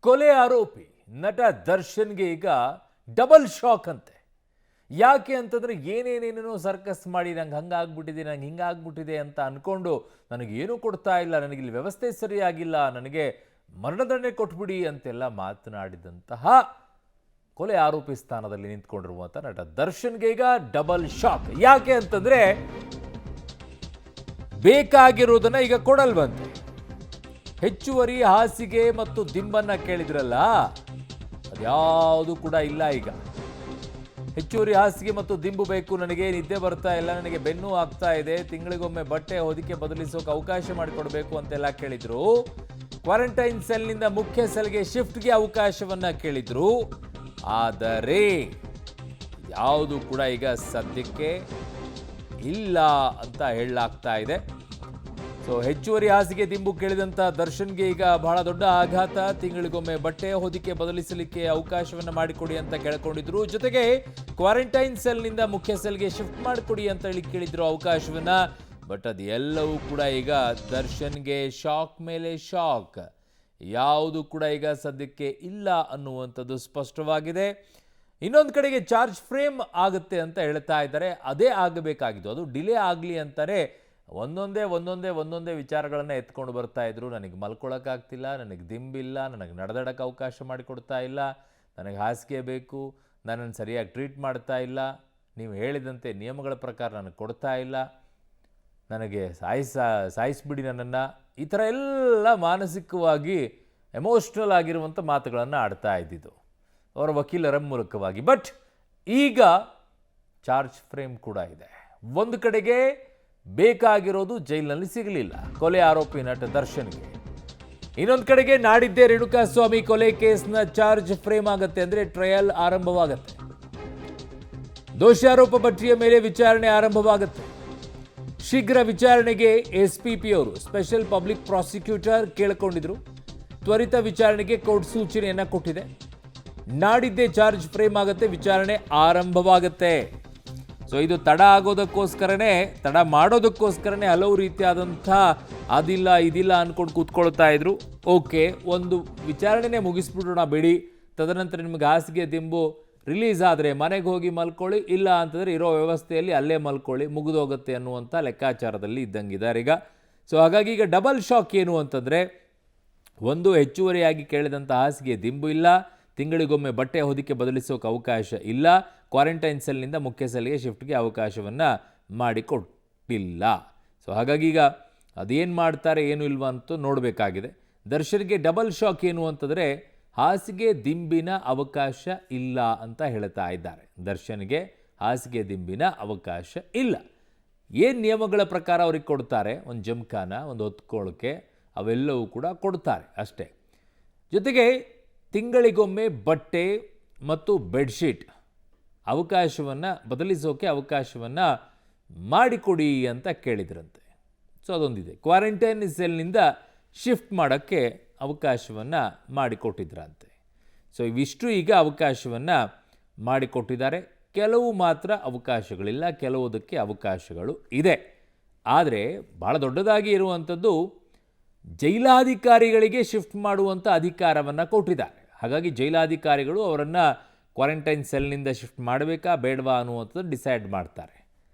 ಕೊಲೆ ಆರೋಪಿ ನಟ ದರ್ಶನ್ಗೆ ಈಗ ಡಬಲ್ ಶಾಕ್ ಅಂತೆ. ಯಾಕೆ ಅಂತಂದ್ರೆ ಏನೇನೇನೇನೋ ಸರ್ಕಸ್ ಮಾಡಿ ನಂಗೆ ಹಂಗಾಗ್ಬಿಟ್ಟಿದೆ, ನಂಗೆ ಹಿಂಗಾಗ್ಬಿಟ್ಟಿದೆ ಅಂತ ಅನ್ಕೊಂಡು ನನಗೇನು ಕೊಡ್ತಾ ಇಲ್ಲ, ನನಗೆ ಇಲ್ಲಿ ವ್ಯವಸ್ಥೆ ಸರಿಯಾಗಿಲ್ಲ, ನನಗೆ ಮರಣದಂಡನೆ ಕೊಟ್ಬಿಡಿ ಅಂತೆಲ್ಲ ಮಾತನಾಡಿದಂತಹ ಕೊಲೆ ಆರೋಪಿ ಸ್ಥಾನದಲ್ಲಿ ನಿಂತ್ಕೊಂಡಿರುವಂಥ ನಟ ದರ್ಶನ್ಗೆ ಈಗ ಡಬಲ್ ಶಾಕ್. ಯಾಕೆ ಅಂತಂದ್ರೆ ಬೇಕಾಗಿರೋದನ್ನ ಈಗ ಕೊಡಲ್ವಂತೆ. ಹೆಚ್ಚುವರಿ ಹಾಸಿಗೆ ಮತ್ತು ದಿಂಬನ್ನ ಕೇಳಿದ್ರಲ್ಲ, ಅದ್ಯಾವುದು ಕೂಡ ಇಲ್ಲ. ಈಗ ಹೆಚ್ಚುವರಿ ಹಾಸಿಗೆ ಮತ್ತು ದಿಂಬು ಬೇಕು, ನನಗೆ ನಿದ್ದೆ ಬರ್ತಾ ಇಲ್ಲ, ನನಗೆ ಬೆನ್ನು ಆಗ್ತಾ ಇದೆ, ತಿಂಗಳಿಗೊಮ್ಮೆ ಬಟ್ಟೆ ಹೊದಿಕೆ ಬದಲಿಸೋಕೆ ಅವಕಾಶ ಮಾಡಿಕೊಡ್ಬೇಕು ಅಂತೆಲ್ಲ ಕೇಳಿದ್ರು. ಕ್ವಾರಂಟೈನ್ ಸೆಲ್ನಿಂದ ಮುಖ್ಯ ಸೆಲ್ಗೆ ಶಿಫ್ಟ್ಗೆ ಅವಕಾಶವನ್ನ ಕೇಳಿದ್ರು. ಆದರೆ ಯಾವುದು ಕೂಡ ಈಗ ಸದ್ಯಕ್ಕೆ ಇಲ್ಲ ಅಂತ ಹೇಳಲಾಗ್ತಾ ಇದೆ. ಸೊ ಹೆಚ್ಚುವರಿ ಹಾಸಿಗೆ ದಿಂಬು ಕೇಳಿದಂಥ ದರ್ಶನ್ಗೆ ಈಗ ಬಹಳ ದೊಡ್ಡ ಆಘಾತ. ತಿಂಗಳಿಗೊಮ್ಮೆ ಬಟ್ಟೆ ಹೊದಿಕೆ ಬದಲಿಸಲಿಕ್ಕೆ ಅವಕಾಶವನ್ನು ಮಾಡಿಕೊಡಿ ಅಂತ ಕೇಳ್ಕೊಂಡಿದ್ರು. ಜೊತೆಗೆ ಕ್ವಾರಂಟೈನ್ ಸೆಲ್ನಿಂದ ಮುಖ್ಯ ಸೆಲ್ಗೆ ಶಿಫ್ಟ್ ಮಾಡಿಕೊಡಿ ಅಂತ ಹೇಳಿ ಕೇಳಿದ್ರು ಅವಕಾಶವನ್ನ. ಬಟ್ ಅದೆಲ್ಲವೂ ಕೂಡ ಈಗ ದರ್ಶನ್ಗೆ ಶಾಕ್ ಮೇಲೆ ಶಾಕ್. ಯಾವುದು ಕೂಡ ಈಗ ಸದ್ಯಕ್ಕೆ ಇಲ್ಲ ಅನ್ನುವಂಥದ್ದು ಸ್ಪಷ್ಟವಾಗಿದೆ. ಇನ್ನೊಂದು ಕಡೆಗೆ ಚಾರ್ಜ್ ಫ್ರೇಮ್ ಆಗುತ್ತೆ ಅಂತ ಹೇಳ್ತಾ ಇದ್ದಾರೆ. ಅದೇ ಆಗಬೇಕಾಗಿದ್ದು, ಅದು ಡಿಲೇ ಆಗಲಿ ಅಂತಾರೆ. ಒಂದೊಂದೇ ವಿಚಾರಗಳನ್ನು ಎತ್ಕೊಂಡು ಬರ್ತಾ ಇದ್ರು. ನನಗೆ ಮಲ್ಕೊಳ್ಳೋಕ್ಕಾಗ್ತಿಲ್ಲ, ನನಗೆ ದಿಂಬಿಲ್ಲ, ನನಗೆ ನಡೆದಾಡೋಕ್ಕೆ ಅವಕಾಶ ಮಾಡಿಕೊಡ್ತಾ ಇಲ್ಲ, ನನಗೆ ಹಾಸಿಗೆ ಬೇಕು, ನನ್ನನ್ನು ಸರಿಯಾಗಿ ಟ್ರೀಟ್ ಮಾಡ್ತಾ ಇಲ್ಲ, ನೀವು ಹೇಳಿದಂತೆ ನಿಯಮಗಳ ಪ್ರಕಾರ ನನಗೆ ಕೊಡ್ತಾ ಇಲ್ಲ, ನನಗೆ ಸಾಯಿಸ್ಬಿಡಿ ನನ್ನನ್ನು, ಈ ಥರ ಎಲ್ಲ ಮಾನಸಿಕವಾಗಿ ಎಮೋಷ್ನಲ್ ಆಗಿರುವಂಥ ಮಾತುಗಳನ್ನು ಆಡ್ತಾ ಇದ್ದಿದ್ದು ಅವರ ವಕೀಲರ ಮೂಲಕವಾಗಿ. ಬಟ್ ಈಗ ಚಾರ್ಜ್ ಫ್ರೇಮ್ ಕೂಡ ಇದೆ. ಒಂದು ಕಡೆಗೆ ಬೇಕಾಗಿರೋದು ಜೈಲಿನಲ್ಲಿ ಸಿಗಲಿಲ್ಲ ಕೊಲೆ ಆರೋಪಿ ನಟ ದರ್ಶನ್ಗೆ. ಇನ್ನೊಂದು ಕಡೆಗೆ ನಾಡಿದ್ದೇ ರೇಣುಕಾಸ್ವಾಮಿ ಕೊಲೆ ಕೇಸ್ನ ಚಾರ್ಜ್ ಫ್ರೇಮ್ ಆಗುತ್ತೆ, ಅಂದರೆ ಟ್ರಯಲ್ ಆರಂಭವಾಗುತ್ತೆ. ದೋಷಾರೋಪ ಪಟ್ಟಿಯ ಮೇಲೆ ವಿಚಾರಣೆ ಆರಂಭವಾಗುತ್ತೆ. ಶೀಘ್ರ ವಿಚಾರಣೆಗೆ ಎಸ್ಪಿಪಿ ಅವರು ಸ್ಪೆಷಲ್ ಪಬ್ಲಿಕ್ ಪ್ರಾಸಿಕ್ಯೂಟರ್ ಕೇಳಿಕೊಂಡಿದ್ರು. ತ್ವರಿತ ವಿಚಾರಣೆಗೆ ಕೋರ್ಟ್ ಸೂಚನೆಯನ್ನ ಕೊಟ್ಟಿದೆ. ನಾಡಿದ್ದೇ ಚಾರ್ಜ್ ಫ್ರೇಮ್ ಆಗುತ್ತೆ, ವಿಚಾರಣೆ ಆರಂಭವಾಗುತ್ತೆ. ಸೊ ಇದು ತಡ ಮಾಡೋದಕ್ಕೋಸ್ಕರನೇ ಹಲವು ರೀತಿಯಾದಂಥ ಅದಿಲ್ಲ ಇದಿಲ್ಲ ಅನ್ಕೊಂಡು ಕೂತ್ಕೊಳ್ತಾ ಇದ್ರು. ಓಕೆ, ಒಂದು ವಿಚಾರಣೆನೇ ಮುಗಿಸ್ಬಿಡೋಣ ಬಿಡಿ, ತದನಂತರ ನಿಮಗೆ ಹಾಸಿಗೆ ದಿಂಬು ರಿಲೀಸ್ ಆದರೆ ಮನೆಗೆ ಹೋಗಿ ಮಲ್ಕೊಳ್ಳಿ, ಇಲ್ಲ ಅಂತಂದರೆ ಇರೋ ವ್ಯವಸ್ಥೆಯಲ್ಲಿ ಅಲ್ಲೇ ಮಲ್ಕೊಳ್ಳಿ, ಮುಗಿದೋಗುತ್ತೆ ಅನ್ನುವಂಥ ಲೆಕ್ಕಾಚಾರದಲ್ಲಿ ಇದ್ದಂಗಿದ್ದಾರೆ ಈಗ. ಸೊ ಹಾಗಾಗಿ ಈಗ ಡಬಲ್ ಶಾಕ್ ಏನು ಅಂತಂದರೆ, ಒಂದು ಹೆಚ್ಚುವರಿಯಾಗಿ ಕೇಳಿದಂಥ ಹಾಸಿಗೆ ದಿಂಬು ಇಲ್ಲ, ತಿಂಗಳಿಗೊಮ್ಮೆ ಬಟ್ಟೆ ಹೊದಿಕೆ ಬದಲಿಸೋಕೆ ಅವಕಾಶ ಇಲ್ಲ, ಕ್ವಾರಂಟೈನ್ ಸೆಲ್ನಿಂದ ಮುಖ್ಯ ಸೆಲ್ಗೆ ಶಿಫ್ಟ್ಗೆ ಅವಕಾಶವನ್ನು ಮಾಡಿಕೊಟ್ಟಿಲ್ಲ. ಸೊ ಹಾಗಾಗಿ ಈಗ ಅದೇನು ಮಾಡ್ತಾರೆ ಏನು ಇಲ್ವಾ ಅಂತ ನೋಡಬೇಕಾಗಿದೆ. ದರ್ಶನ್ಗೆ ಡಬಲ್ ಶಾಕ್ ಏನು ಅಂತಂದರೆ, ಹಾಸಿಗೆ ದಿಂಬಿನ ಅವಕಾಶ ಇಲ್ಲ ಅಂತ ಹೇಳ್ತಾ ಇದ್ದಾರೆ. ದರ್ಶನ್ಗೆ ಹಾಸಿಗೆ ದಿಂಬಿನ ಅವಕಾಶ ಇಲ್ಲ. ಏನು ನಿಯಮಗಳ ಪ್ರಕಾರ ಅವ್ರಿಗೆ ಕೊಡ್ತಾರೆ, ಒಂದು ಜಮ್ಖಾನ, ಒಂದು ಹೊತ್ಕೊಳ್ಳೋಕ್ಕೆ, ಅವೆಲ್ಲವೂ ಕೂಡ ಕೊಡ್ತಾರೆ ಅಷ್ಟೇ. ಜೊತೆಗೆ ತಿಂಗಳಿಗೊಮ್ಮೆ ಬಟ್ಟೆ ಮತ್ತು ಬೆಡ್ಶೀಟ್ ಅವಕಾಶವನ್ನು ಬದಲಿಸೋಕೆ ಅವಕಾಶವನ್ನು ಮಾಡಿಕೊಡಿ ಅಂತ ಕೇಳಿದ್ರಂತೆ. ಸೊ ಅದೊಂದಿದೆ. ಕ್ವಾರಂಟೈನ್ ಸೆಲ್ನಿಂದ ಶಿಫ್ಟ್ ಮಾಡೋಕ್ಕೆ ಅವಕಾಶವನ್ನು ಮಾಡಿಕೊಟ್ಟಿದ್ರಂತೆ. ಸೊ ಇವಿಷ್ಟು ಈಗ ಅವಕಾಶವನ್ನು ಮಾಡಿಕೊಟ್ಟಿದ್ದಾರೆ. ಕೆಲವು ಮಾತ್ರ ಅವಕಾಶಗಳಿಲ್ಲ, ಕೆಲವುದಕ್ಕೆ ಅವಕಾಶಗಳು ಇದೆ. ಆದರೆ ಭಾಳ ದೊಡ್ಡದಾಗಿ ಇರುವಂಥದ್ದು ಜೈಲಾಧಿಕಾರಿಗಳಿಗೆ ಶಿಫ್ಟ್ ಮಾಡುವಂಥ ಅಧಿಕಾರವನ್ನು ಕೊಟ್ಟಿದ್ದಾರೆ. ಹಾಗಾಗಿ ಜೈಲಾಧಿಕಾರಿಗಳು ಅವರನ್ನು ಕ್ವಾರಂಟೈನ್ ಸೆಲ್ನಿಂದ ಶಿಫ್ಟ್ ಮಾಡಬೇಕಾ ಬೇಡವಾ ಅನ್ನುವಂಥದ್ದು ಡಿಸೈಡ್ ಮಾಡ್ತಾರೆ.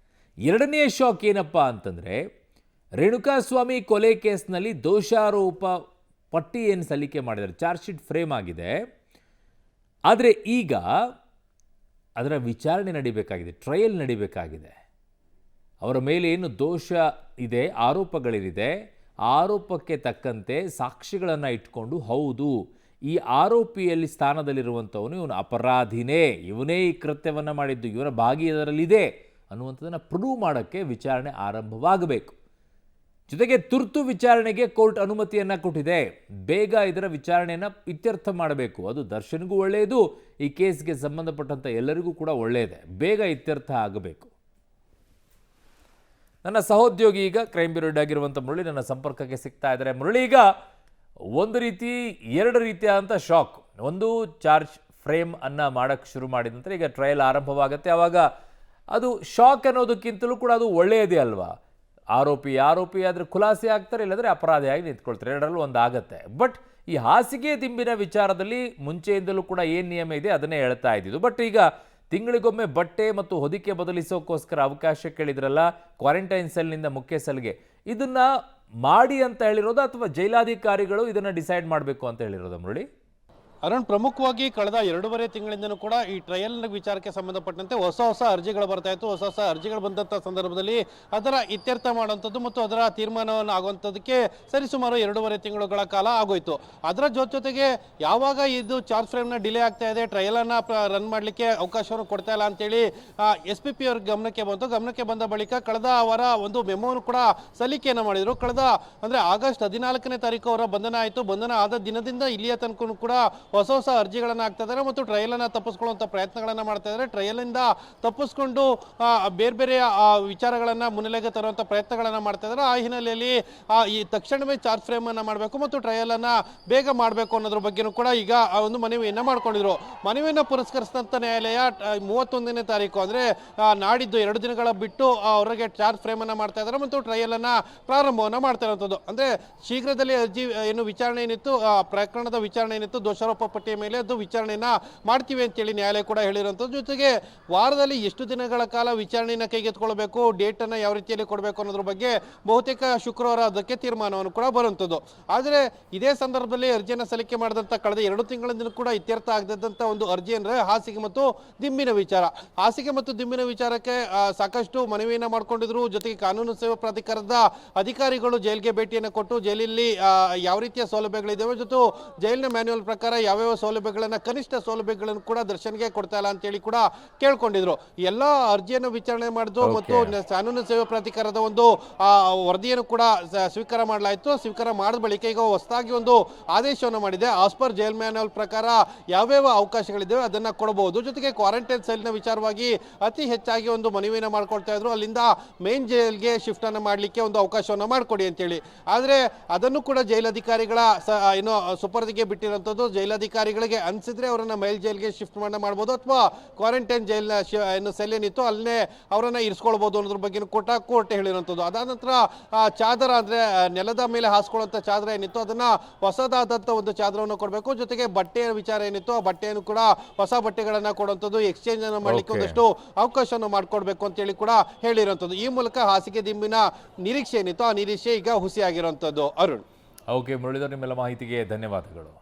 ಎರಡನೆಯ ಶಾಕ್ ಏನಪ್ಪ ಅಂತಂದರೆ, ರೇಣುಕಾಸ್ವಾಮಿ ಕೊಲೆ ಕೇಸ್ನಲ್ಲಿ ದೋಷಾರೋಪ ಪಟ್ಟಿ ಏನು ಸಲ್ಲಿಕೆ ಮಾಡಿದ್ದಾರೆ, ಚಾರ್ಜ್ ಶೀಟ್ ಫ್ರೇಮ್ ಆಗಿದೆ. ಆದರೆ ಈಗ ಅದರ ವಿಚಾರಣೆ ನಡಿಬೇಕಾಗಿದೆ, ಟ್ರಯಲ್ ನಡಿಬೇಕಾಗಿದೆ. ಅವರ ಮೇಲೆ ಏನು ದೋಷ ಇದೆ, ಆರೋಪಗಳಿದೆ, ಆರೋಪಕ್ಕೆ ತಕ್ಕಂತೆ ಸಾಕ್ಷಿಗಳನ್ನು ಇಟ್ಕೊಂಡು ಹೌದು ಈ ಆರೋಪಿಯಲ್ಲಿ ಸ್ಥಾನದಲ್ಲಿರುವಂಥವನು ಇವನು ಅಪರಾಧಿನೇ, ಇವನೇ ಈ ಕೃತ್ಯವನ್ನು ಮಾಡಿದ್ದು, ಇವರ ಭಾಗಿ ಇದರಲ್ಲಿದೆ ಅನ್ನುವಂಥದ್ದನ್ನು ಪ್ರೂವ್ ಮಾಡೋಕ್ಕೆ ವಿಚಾರಣೆ ಆರಂಭವಾಗಬೇಕು. ಜೊತೆಗೆ ತುರ್ತು ವಿಚಾರಣೆಗೆ ಕೋರ್ಟ್ ಅನುಮತಿಯನ್ನು ಕೊಟ್ಟಿದೆ. ಬೇಗ ಇದರ ವಿಚಾರಣೆಯನ್ನು ಇತ್ಯರ್ಥ ಮಾಡಬೇಕು. ಅದು ದರ್ಶನ್ಗೂ ಒಳ್ಳೆಯದು, ಈ ಕೇಸ್ಗೆ ಸಂಬಂಧಪಟ್ಟಂಥ ಎಲ್ಲರಿಗೂ ಕೂಡ ಒಳ್ಳೆಯದೇ. ಬೇಗ ಇತ್ಯರ್ಥ ಆಗಬೇಕು. ನನ್ನ ಸಹೋದ್ಯೋಗಿ ಈಗ ಕ್ರೈಮ್ ಬ್ಯೂರೋ ಆಗಿರುವಂಥ ಮುರಳಿ ನನ್ನ ಸಂಪರ್ಕಕ್ಕೆ ಸಿಗ್ತಾ ಇದ್ದಾರೆ. ಮುರಳಿ, ಈಗ ಎರಡು ರೀತಿಯಾದಂಥ ಶಾಕ್. ಒಂದು, ಚಾರ್ಜ್ ಫ್ರೇಮ್ ಅನ್ನು ಮಾಡೋಕ್ಕೆ ಶುರು ಮಾಡಿದ ನಂತರ ಈಗ ಟ್ರಯಲ್ ಆರಂಭವಾಗುತ್ತೆ. ಆವಾಗ ಅದು ಶಾಕ್ ಅನ್ನೋದಕ್ಕಿಂತಲೂ ಕೂಡ ಅದು ಒಳ್ಳೆಯದೇ ಅಲ್ವಾ? ಆರೋಪಿ ಆದರೆ ಖುಲಾಸೆ ಆಗ್ತಾರೆ, ಇಲ್ಲಾಂದರೆ ಅಪರಾಧಿಯಾಗಿ ನಿಂತ್ಕೊಳ್ತಾರೆ, ಎರಡರಲ್ಲೂ ಒಂದು ಆಗುತ್ತೆ. ಬಟ್ ಈ ಹಾಸಿಗೆ ದಿಂಬಿನ ವಿಚಾರದಲ್ಲಿ ಮುಂಚೆಯಿಂದಲೂ ಕೂಡ ಏನು ನಿಯಮ ಇದೆ ಅದನ್ನೇ ಹೇಳ್ತಾ ಇದ್ದಿದ್ದು. ಬಟ್ ಈಗ ತಿಂಗಳಿಗೊಮ್ಮೆ ಬಟ್ಟೆ ಮತ್ತು ಹೊದಿಕೆ ಬದಲಿಸೋಕ್ಕೋಸ್ಕರ ಅವಕಾಶ ಕೇಳಿದ್ರಲ್ಲ ಕ್ವಾರಂಟೈನ್ ಸೆಲ್ನಿಂದ ಮುಖ್ಯ ಸೆಲ್ಗೆ, ಇದನ್ನ ಮಾಡಿ ಅಂತ ಹೇಳಿರೋದು ಅಥವಾ ಜೈಲಾಧಿಕಾರಿಗಳು ಇದನ್ನ ಡಿಸೈಡ್ ಮಾಡಬೇಕು ಅಂತ ಹೇಳಿರೋದು ಮುರಳಿ? ಅರುಣ್, ಪ್ರಮುಖವಾಗಿ ಕಳೆದ 2.5 ತಿಂಗಳಿಂದನೂ ಕೂಡ ಈ ಟ್ರಯಲ್ ವಿಚಾರಕ್ಕೆ ಸಂಬಂಧಪಟ್ಟಂತೆ ಹೊಸ ಅರ್ಜಿಗಳು ಬರ್ತಾ ಇತ್ತು. ಹೊಸ ಅರ್ಜಿಗಳು ಬಂದಂಥ ಸಂದರ್ಭದಲ್ಲಿ ಅದರ ಇತ್ಯರ್ಥ ಮಾಡುವಂಥದ್ದು ಮತ್ತು ಅದರ ತೀರ್ಮಾನವನ್ನು ಆಗುವಂಥದ್ದಕ್ಕೆ ಸರಿಸುಮಾರು 2.5 ತಿಂಗಳುಗಳ ಕಾಲ ಆಗೋಯ್ತು. ಅದರ ಜೊತೆಗೆ ಯಾವಾಗ ಇದು ಚಾರ್ಜ್ ಫ್ರೇಮ್ನ ಡಿಲೇ ಆಗ್ತಾ ಇದೆ, ಟ್ರಯಲನ್ನು ರನ್ ಮಾಡಲಿಕ್ಕೆ ಅವಕಾಶವನ್ನು ಕೊಡ್ತಾ ಇಲ್ಲ ಅಂತೇಳಿ SPP ಅವ್ರ ಗಮನಕ್ಕೆ ಬಂದ ಬಳಿಕ ಕಳೆದ ವಾರ ಒಂದು ಮೆಮೋವನ್ನು ಕೂಡ ಸಲ್ಲಿಕೆಯನ್ನು ಮಾಡಿದರು. ಅಂದರೆ ಆಗಸ್ಟ್ 14ನೇ ತಾರೀಕು ಅವರ ಬಂಧನ ಆಯಿತು. ಬಂಧನ ಆದ ದಿನದಿಂದ ಇಲ್ಲಿಯ ತನಕ ಕೂಡ ಹೊಸ ಅರ್ಜಿಗಳನ್ನು ಹಾಕ್ತಾ ಇದ್ದಾರೆ ಮತ್ತು ಟ್ರಯಲನ್ನು ತಪ್ಪಿಸ್ಕೊಳ್ಳುವಂಥ ಪ್ರಯತ್ನಗಳನ್ನು ಮಾಡ್ತಾ ಇದ್ದಾರೆ. ಟ್ರಯಲಿಂದ ತಪ್ಪಿಸ್ಕೊಂಡು ಬೇರೆ ವಿಚಾರಗಳನ್ನು ಮುನ್ನೆಲೆಗೆ ತರುವಂಥ ಪ್ರಯತ್ನಗಳನ್ನು ಮಾಡ್ತಾ ಇದ್ದಾರೆ. ಆ ಹಿನ್ನೆಲೆಯಲ್ಲಿ ಈ ತಕ್ಷಣವೇ ಚಾರ್ಜ್ ಫ್ರೇಮನ್ನು ಮಾಡಬೇಕು ಮತ್ತು ಟ್ರಯಲನ್ನು ಬೇಗ ಮಾಡಬೇಕು ಅನ್ನೋದ್ರ ಬಗ್ಗೆಯೂ ಕೂಡ ಈಗ ಒಂದು ಮನವಿಯನ್ನು ಮಾಡ್ಕೊಂಡಿದ್ರು. ಮನವಿಯನ್ನು ಪುರಸ್ಕರಿಸಿದಂಥ ನ್ಯಾಯಾಲಯ 31ನೇ ತಾರೀಕು ಅಂದರೆ ನಾಡಿದ್ದು 2 ದಿನಗಳ ಬಿಟ್ಟು ಅವರಿಗೆ ಚಾರ್ಜ್ ಫ್ರೇಮನ್ನು ಮಾಡ್ತಾ ಇದ್ದಾರೆ ಮತ್ತು ಟ್ರಯಲನ್ನು ಪ್ರಾರಂಭವನ್ನು ಮಾಡ್ತಾ ಇರುವಂಥದ್ದು. ಅಂದರೆ ಶೀಘ್ರದಲ್ಲಿ ಅರ್ಜಿ ಏನು ವಿಚಾರಣೆ ಏನಿತ್ತು, ಪ್ರಕರಣದ ವಿಚಾರಣೆ ಏನಿತ್ತು, ದೋಷಾರೋಪ ಪಟ್ಟಿಯ ಮೇಲೆ ಅದು ವಿಚಾರಣೆಯನ್ನ ಮಾಡ್ತೀವಿ ಅಂತೇಳಿ ನ್ಯಾಯಾಲಯ ಕೂಡ ಹೇಳಿರುವಂಥದ್ದು. ಜೊತೆಗೆ ವಾರದಲ್ಲಿ ಎಷ್ಟು ದಿನಗಳ ಕಾಲ ವಿಚಾರಣೆಯನ್ನು ಕೈಗೆತ್ತಿಕೊಳ್ಬೇಕು, ಡೇಟನ್ನು ಯಾವ ರೀತಿಯಲ್ಲಿ ಕೊಡಬೇಕು ಅನ್ನೋದ್ರ ಬಗ್ಗೆ ಬಹುತೇಕ ಶುಕ್ರವಾರ ಅದಕ್ಕೆ ತೀರ್ಮಾನವನ್ನು ಕೂಡ ಬರುವಂಥದ್ದು. ಆದರೆ ಇದೇ ಸಂದರ್ಭದಲ್ಲಿ ಅರ್ಜಿಯನ್ನು ಸಲ್ಲಿಕೆ ಮಾಡಿದಂಥ ಕಳೆದ 2 ತಿಂಗಳಿಂದ ಕೂಡ ಇತ್ಯರ್ಥ ಆಗದಂಥ ಒಂದು ಅರ್ಜಿ ಅಂದರೆ ಹಾಸಿಗೆ ಮತ್ತು ದಿಂಬಿನ ವಿಚಾರ. ಹಾಸಿಗೆ ಮತ್ತು ದಿಂಬಿನ ವಿಚಾರಕ್ಕೆ ಸಾಕಷ್ಟು ಮನವಿಯನ್ನು ಮಾಡ್ಕೊಂಡಿದ್ರು. ಜೊತೆಗೆ ಕಾನೂನು ಸೇವಾ ಪ್ರಾಧಿಕಾರದ ಅಧಿಕಾರಿಗಳು ಜೈಲಿಗೆ ಭೇಟಿಯನ್ನು ಕೊಟ್ಟು ಜೈಲಲ್ಲಿ ಯಾವ ರೀತಿಯ ಸೌಲಭ್ಯಗಳಿದ್ದಾವೆ ಜೊತೆ ಜೈಲಿನ ಮ್ಯಾನ್ಯುವಲ್ ಪ್ರಕಾರ ಯಾವ್ಯಾವ ಸೌಲಭ್ಯಗಳನ್ನು, ಕನಿಷ್ಠ ಸೌಲಭ್ಯಗಳನ್ನು ಕೂಡ ದರ್ಶನ್ಗೆ ಕೊಡ್ತಾ ಇಲ್ಲ ಅಂತೇಳಿ ಕೂಡ ಕೇಳ್ಕೊಂಡಿದ್ರು. ಎಲ್ಲ ಅರ್ಜಿಯನ್ನು ವಿಚಾರಣೆ ಮಾಡಿದ್ರು ಮತ್ತು ಕಾನೂನು ಸೇವಾ ಪ್ರಾಧಿಕಾರದ ಒಂದು ವರದಿಯನ್ನು ಕೂಡ ಸ್ವೀಕಾರ ಮಾಡಲಾಯಿತು. ಸ್ವೀಕಾರ ಮಾಡಿದ ಬಳಿಕ ಈಗ ಹೊಸದಾಗಿ ಒಂದು ಆದೇಶವನ್ನು ಮಾಡಿದೆ. ಆಸ್ ಪರ್ ಜೈಲ್ ಮ್ಯಾನ್ಯುವಲ್ ಪ್ರಕಾರ ಯಾವ್ಯಾವ ಅವಕಾಶಗಳಿದ್ದಾವೆ ಅದನ್ನು ಕೊಡಬಹುದು. ಜೊತೆಗೆ ಕ್ವಾರಂಟೈನ್ ಸೆಲ್ನ ವಿಚಾರವಾಗಿ ಅತಿ ಹೆಚ್ಚಾಗಿ ಒಂದು ಮನವಿಯನ್ನು ಮಾಡ್ಕೊಳ್ತಾ ಇದ್ರು. ಅಲ್ಲಿಂದ ಮೇನ್ ಜೈಲ್ಗೆ ಶಿಫ್ಟ್ ಅನ್ನು ಮಾಡಲಿಕ್ಕೆ ಒಂದು ಅವಕಾಶವನ್ನು ಮಾಡಿಕೊಡಿ ಅಂತೇಳಿ. ಆದರೆ ಅದನ್ನು ಕೂಡ ಜೈಲಧಿಕಾರಿಗಳ ಏನು ಸುಪರ್ದಿಗೆ ಬಿಟ್ಟಿರುವಂಥದ್ದು. ಜೈಲಧಿಕಾರಿಗಳಿಗೆ ಅನಿಸಿದ್ರೆ ಅವರನ್ನು ಮೇಲ್ ಜೈಲ್ಗೆ ಶಿಫ್ಟ್ ಮಾಡಬಹುದು ಅಥವಾ ಕ್ವಾರಂಟೈನ್ ಜೈಲ್ನ ಏನು ಸೆಲ್ ಏನಿತ್ತು ಅಲ್ಲೇ ಅವರನ್ನು ಇರಿಸ್ಕೊಳ್ಬಹುದು ಅನ್ನೋದ್ರ ಬಗ್ಗೆ ಕೋರ್ಟ್ ಹೇಳಿರುವಂಥದ್ದು. ಅದಾದ ನಂತರ ಚಾದರ ಅಂದರೆ ನೆಲದ ಮೇಲೆ ಹಾಸ್ಕೊಳ್ಳುವಂಥ ಚಾದರ ಏನಿತ್ತು ಅದನ್ನು ಹೊಸದಾದಂಥ ಒಂದು ಚಾದರವನ್ನು ಕೊಡಬೇಕು. ಜೊತೆಗೆ ಬಟ್ಟೆಯ ವಿಚಾರ ಏನಿತ್ತು ಆ ಬಟ್ಟೆಯನ್ನು ಕೂಡ ಹೊಸ ಬಟ್ಟೆಗಳನ್ನು ಕೊಡುವಂಥದ್ದು, ಎಕ್ಸ್ಚೇಂಜ್ ಅನ್ನು ಮಾಡಲಿಕ್ಕೆ ಒಂದಷ್ಟು ಅವಕಾಶವನ್ನು ಮಾಡಿಕೊಡ್ಬೇಕು ಅಂತೇಳಿ ಕೂಡ ಹೇಳಿರುವಂಥದ್ದು. ಈ ಮೂಲಕ ಹಾಸಿಗೆ ದಿಂಬಿನ ನಿರೀಕ್ಷೆ ಏನಿತ್ತು ಆ ನಿರೀಕ್ಷೆ ಈಗ ಹುಸಿಯಾಗಿರುವಂಥದ್ದು. ಅರುಣ್. ಓಕೆ ಮುರಳೀಧರ್, ನಿಮ್ಮೆಲ್ಲ ಮಾಹಿತಿಗೆ ಧನ್ಯವಾದಗಳು.